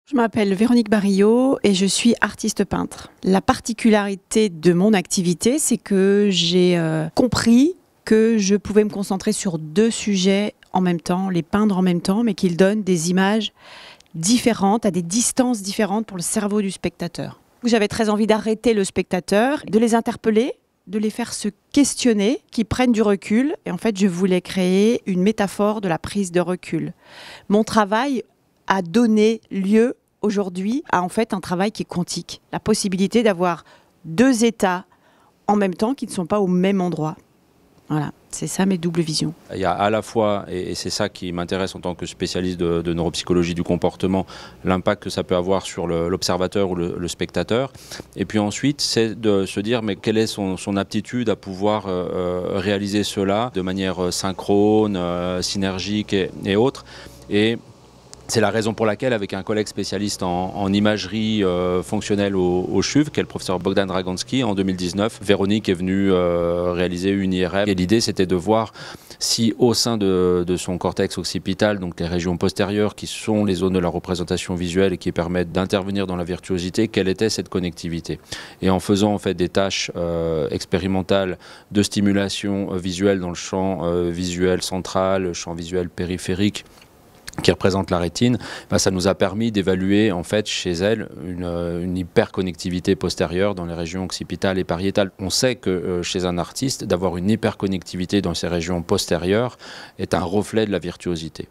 Je m'appelle Véronique Barillot et je suis artiste peintre. La particularité de mon activité, c'est que j'ai compris que je pouvais me concentrer sur deux sujets en même temps, les peindre en même temps, mais qu'ils donnent des images différentes, à des distances différentes pour le cerveau du spectateur. J'avais très envie d'arrêter le spectateur, de les interpeller, de les faire se questionner, qu'ils prennent du recul. Et en fait, je voulais créer une métaphore de la prise de recul. Mon travail a donné lieu aujourd'hui à en fait un travail qui est quantique. La possibilité d'avoir deux états en même temps qui ne sont pas au même endroit. Voilà, c'est ça mes doubles visions. Il y a à la fois, et c'est ça qui m'intéresse en tant que spécialiste de neuropsychologie du comportement, l'impact que ça peut avoir sur l'observateur ou le spectateur. Et puis ensuite, c'est de se dire, mais quelle est son aptitude à pouvoir réaliser cela de manière synchrone, synergique et autres. Et c'est la raison pour laquelle, avec un collègue spécialiste en imagerie fonctionnelle au CHUV, qui est le professeur Bogdan Draganski, en 2019, Véronique est venue réaliser une IRM. Et l'idée, c'était de voir si au sein de son cortex occipital, donc les régions postérieures, qui sont les zones de la représentation visuelle et qui permettent d'intervenir dans la virtuosité, quelle était cette connectivité. Et en faisant en fait des tâches expérimentales de stimulation visuelle dans le champ visuel central, le champ visuel périphérique, qui représente la rétine, ça nous a permis d'évaluer en fait chez elle une hyperconnectivité postérieure dans les régions occipitales et pariétales. On sait que chez un artiste, d'avoir une hyperconnectivité dans ces régions postérieures est un reflet de la virtuosité.